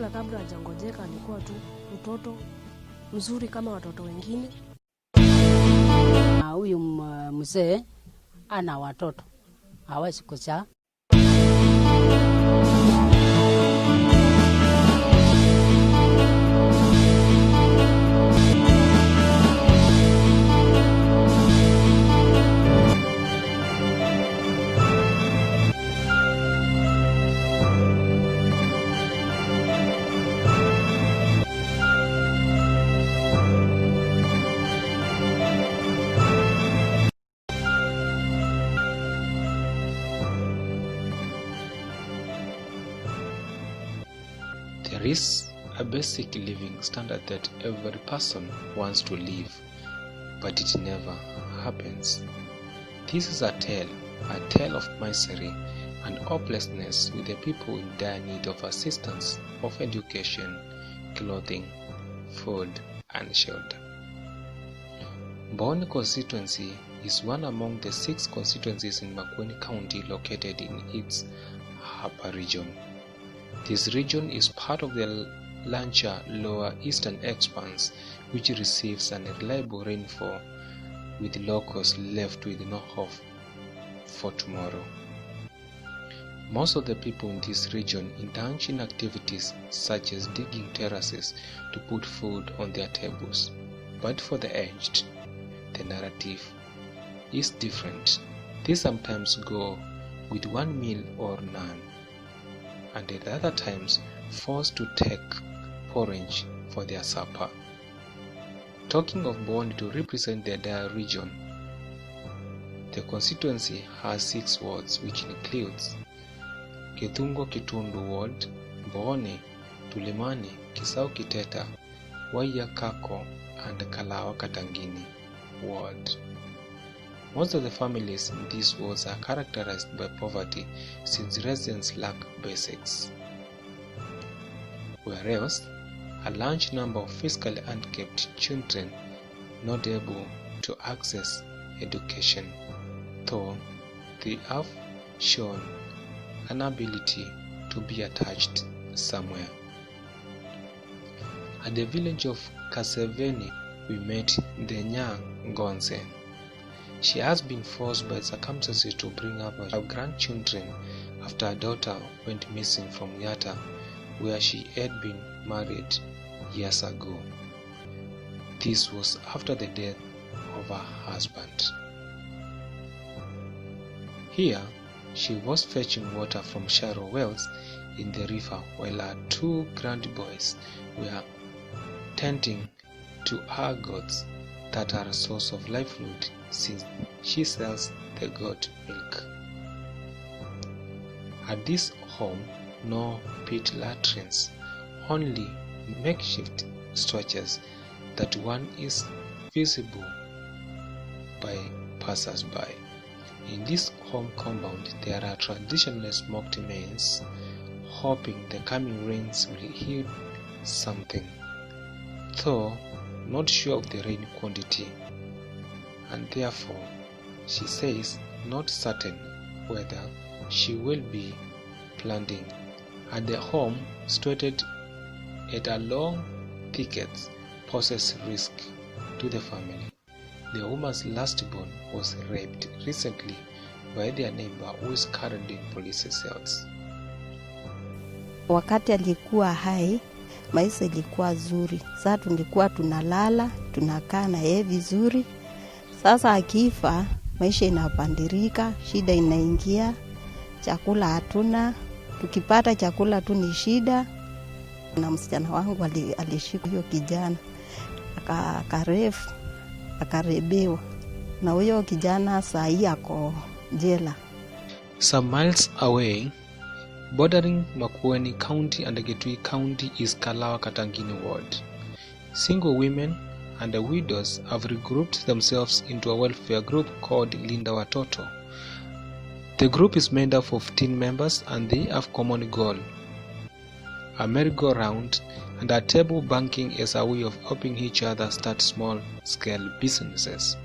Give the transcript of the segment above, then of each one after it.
hata kabla hajangojeka alikuwa tu mtoto mzuri kama watoto wengine. Huyu mzee ana watoto, hawezi kuzaa. There is a basic living standard that every person wants to live, but it never happens. This is a tale of misery and hopelessness with the people in dire need of assistance, of education, clothing, food, and shelter. Mboni constituency is one among the 6 constituencies in Makueni County located in its upper region. This region is part of the larger Lower Eastern Expanse, which receives unreliable rainfall, with locals left with no hope for tomorrow. Most of the people in this region indulge in activities such as digging terraces to put food on their tables. But for the aged, the narrative is different. They sometimes go with one meal or none, and at other times forced to take porridge for their supper. Talking of Mboni to represent the entire region, the constituency has 6 wards, which includes Githungo Kitundu Ward, Mboni, Tulimani, Kisau Kiteta, Waiya Kako, and Kalawa Katangini Ward. Most of the families in these wards are characterized by poverty since residents lack basics, whereas a large number of physically handicapped children not able to access education, though they have shown an ability to be attached somewhere. At the village of Kaseveni, we met the Nyang Ngonze. She has been forced by circumstances to bring up her grandchildren after her daughter went missing from Yatta, where she had been married years ago. This was after the death of her husband. Here, she was fetching water from shallow wells in the river while her 2 grandboys were tending to her goats that are a source of livelihood since she sells the goat milk. At this home, no pit latrines, only makeshift structures that one is visible by passers-by. In this home compound, there are traditional smoked maize, hoping the coming rains will heal something, though not sure of the rain quantity, and therefore, she says, not certain whether she will be planting. At the home situated at a long thickets poses risk to the family. The woman's lastborn was raped recently by their neighbor who is currently in police cells. Wakati alikuwa hai, maisha ilikuwa zuri. Sasa tulikuwa tunalala, tunakaa na yeye vizuri. Sasa akifa, maisha inapandirika, shida inaingia, chakula hatuna, tukipata chakula tu ni shida. Na msichana wangu alishika hiyo kijana, akarebewa. Na huyo kijana saa hii ako jela. Some miles away, bordering Makueni County and Kitui County, is Kalawa Katangini Ward. Single women and the widows have regrouped themselves into a welfare group called Linda Watoto. The group is made up of 10 members and they have common goal: a merry-go-round and a table banking as a way of helping each other start small-scale businesses.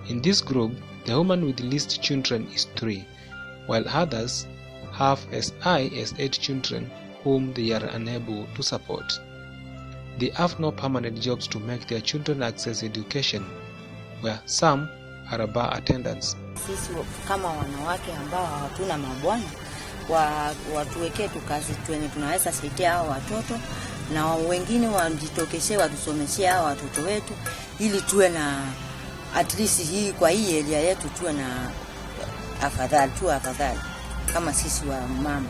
In this group, the woman with the least children is 3, while others have as high as 8 children whom they are unable to support. They have no permanent jobs to make their children access education, where some are bar attendants. Sisi kama wanawake ambao hatuna mabwana watuwekee tu kazi tuenye tunaweza saidia hao watoto, na wengine wajitokeshe watusomeshie hao watoto wetu, ili tuwe na at least hii kwa hii area yetu tuwe na afadhali kama sisi wa mama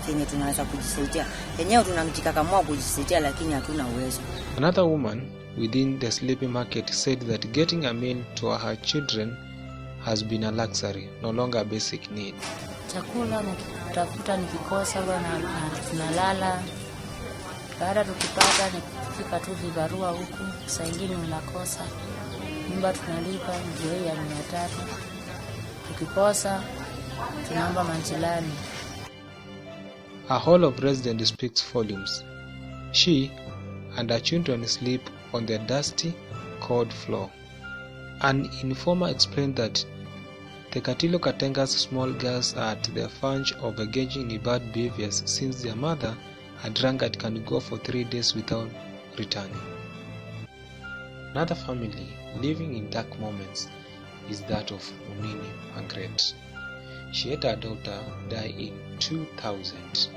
yenye tunaweza kujisaidia. Yenyewe tunamjikakamua kujisaidia, lakini hatuna uwezo. Another woman within the sleeping market said that getting a meal to her children has been a luxury, no longer a basic need. Chakula nikitafuta nikikosa na tunalala. Baada tukipata nikifika tu vibarua huku, saa nyingine unakosa. Nyumba tunalipa ndio ya 300. Tukikosa tunaomba manjilani. Her hall of residence speaks volumes. She and her children sleep on the dusty, cold floor. An informer explained that the Katilo Katenga's small girls are at the verge of engaging in bad behaviors since their mother, a drunkard, can go for 3 days without returning. Another family living in dark moments is that of Munini Margaret. She had her daughter die in 2000,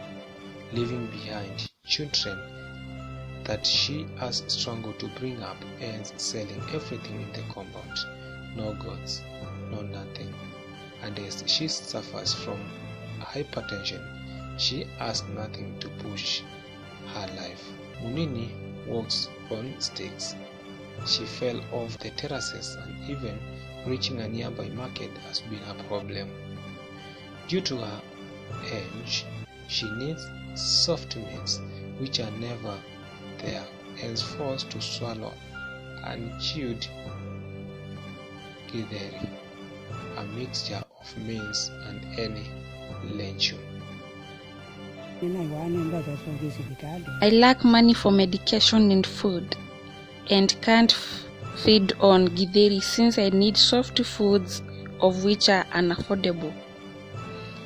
leaving behind children that she has struggled to bring up and selling everything in the compound. No gods, no nothing. And as she suffers from hypertension, she has nothing to push her life. Munini walks on sticks. She fell off the terraces, and even reaching a nearby market has been a problem. Due to her age, she needs soft meals which are never there, and is forced to swallow unchewed githeri, a mixture of maize and any legume. I lack money for medication and food, and can't feed on githeri since I need soft foods of which are unaffordable.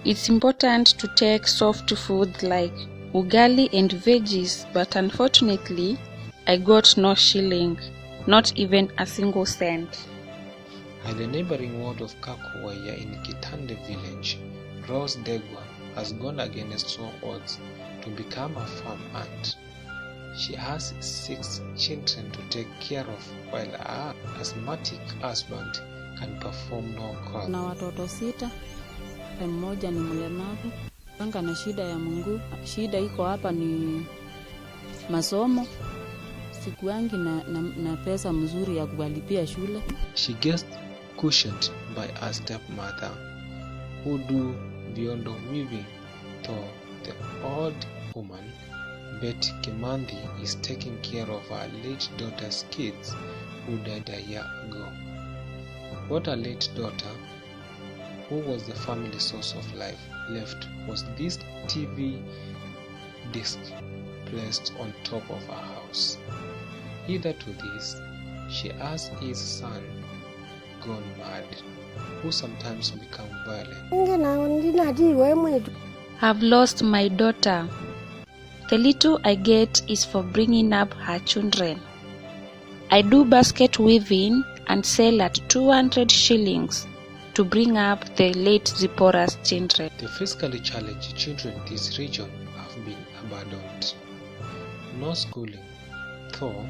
It's important to take soft foods like ugali and veggies, but unfortunately I got no shilling, not even a single cent. At the neighboring ward of Kakuwaya in Kitande village, Rose Degwa has gone against all odds to become a farm aunt. She has 6 children to take care of, while her asthmatic husband can perform no call. Na watoto 6, mmoja ni mlemavu. Anga na shida ya Mungu. Shida iko hapa ni masomo. Sikuangi na pesa mzuri ya kuwalipia shule. She gets cushioned by her stepmother, who do beyond weaving, though the old woman, Betty Kimanthi, is taking care of her late daughter's kids who died a year ago. What her late daughter, who was the family source of life, left was this TV disc placed on top of her house. Either to this, she has his son gone mad, who sometimes become violent. I've lost my daughter. The little I get is for bringing up her children. I do basket weaving and sell at 200 shillings to bring up the late Zipporah's children. The physically challenged children in this region have been abandoned. No schooling, though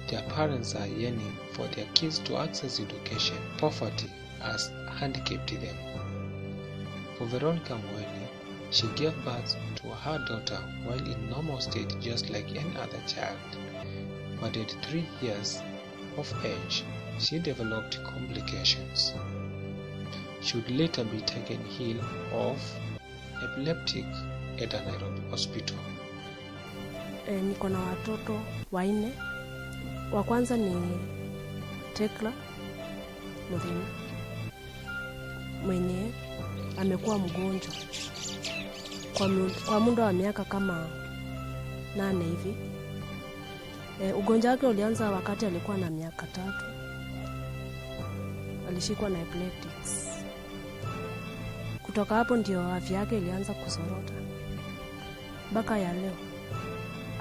their parents are yearning for their kids to access education. Poverty has handicapped them. For Veronica Mweni, she gave birth to her daughter while in normal state just like any other child. But at 3 years of age, she developed complications. She would later be taken ill of epileptic at a Nairobi hospital. Niko na watoto 4. Wa kwanza ni Tekla Mudhina, mwenye amekuwa mgonjwa kwa muda wa miaka kama 8 hivi. Ugonjwa wake ulianza wakati alikuwa na miaka 3. Alishikwa na epileptics. Kutoka hapo ndio afya yake ilianza kusorota. mpaka ya leo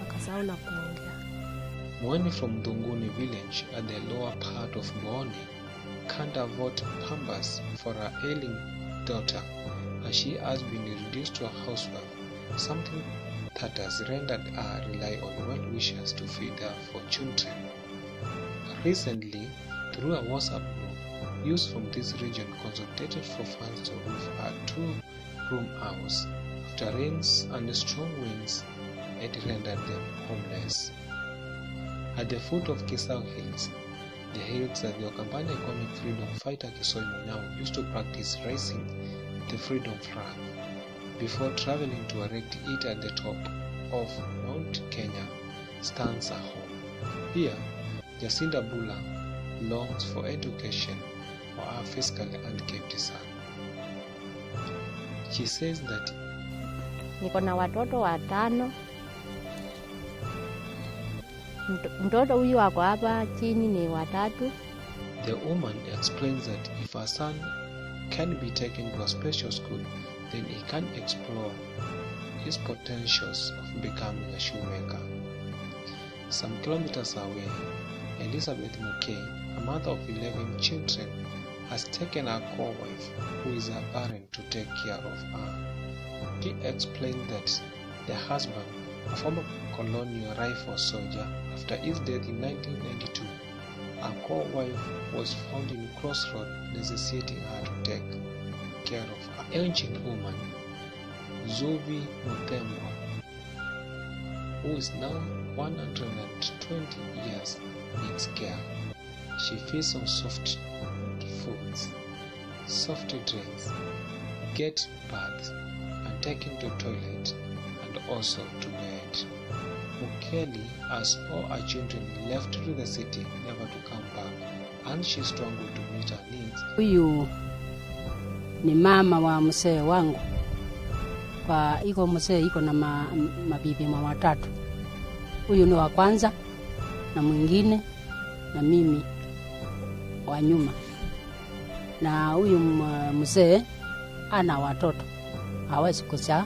akasahau na kuongea. Mweni from Dunguni village at the lower part of Booni can't afford pampers for her ailing daughter, as she has been reduced to a housewife, something that has rendered her rely on well-wishers to feed her fortune. Recently, through a WhatsApp group, youths from this region consulted for funds to roof a 2-room house after rains and strong winds had rendered them homeless. At the foot of Kisau Hills, the hills that the Okambani economic freedom fighter Kisoi Munau used to practice raising the freedom flag before traveling to erect it at the top of Mount Kenya, stands a home. Here, Jacinda Bula longs for education for her physically handicapped son. She says that niko na watoto 5. Mtoto huyu wako hapa chini ni 3. The woman explains that if her son can be taken to a special school, then he can explore his potentials of becoming a shoemaker. Some kilometers away, Elizabeth Mukay, a mother of 11 children, has taken her co-wife, who is a parent, to take care of her. She explained that the husband, a former colonial rifle soldier, after his death in 1992, her co-wife was found in Crossroad, necessitating her to take care of her ancient woman, Zovi Muthemwa, who is now 120 years, needs care. She feeds on soft foods, soft drinks, gets baths, and taken to toilet and also to bed. Mukeli has all her children left to the city, never to come back, and she struggled to meet her needs. Huyu ni mama wa mzee wangu. Kwa iko mzee iko na mabibi 3. Huyu ni wa kwanza na mwingine na mimi wa nyuma. Na huyu mzee ana watoto, hawezi kuzaa,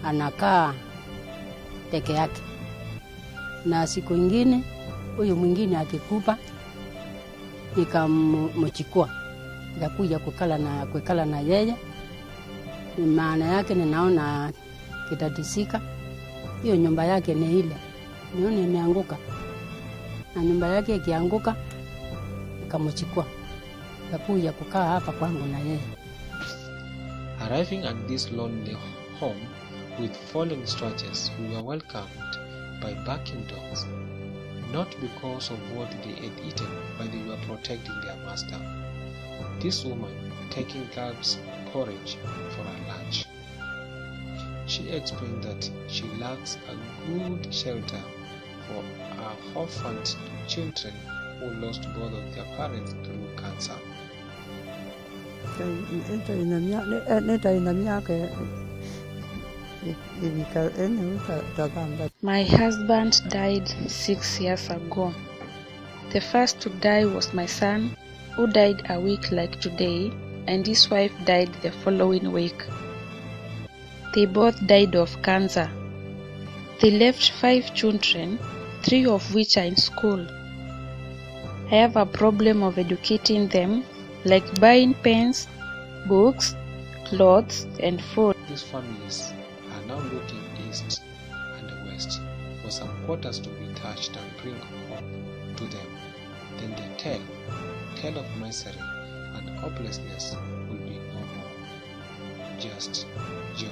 anakaa peke yake. Na siku nyingine huyu mwingine akikupa nikamchukua nikakuja kukala na yeye. Maana yake ninaona kitatisika. Hiyo nyumba yake ni ile, nione imeanguka, na nyumba yake ikianguka nikamchukua nikakuja kukaa hapa kwangu na yeye. Arriving at this lonely home with fallen structures, we were welcomed by barking dogs, not because of what they had eaten, but they were protecting their master. This woman taking calves' porridge for her lunch. She explained that she lacks a good shelter for her orphaned children who lost both of their parents through cancer. My husband died 6 years ago. The first to die was my son, who died a week like today, and his wife died the following week. They both died of cancer. They left 5 children, 3 of which are in school. I have a problem of educating them, like buying pens, books, clothes, and food. These families are now looking east and west for some quarters to be thatched and bring hope to them. Then the tale of misery and hopelessness will be no more, just joy.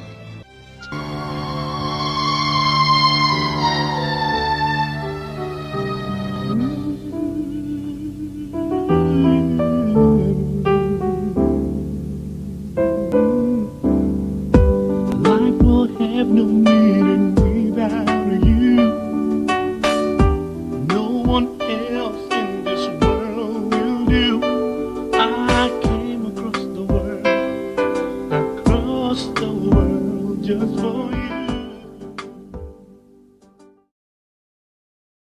Life will have no meaning without you. No one else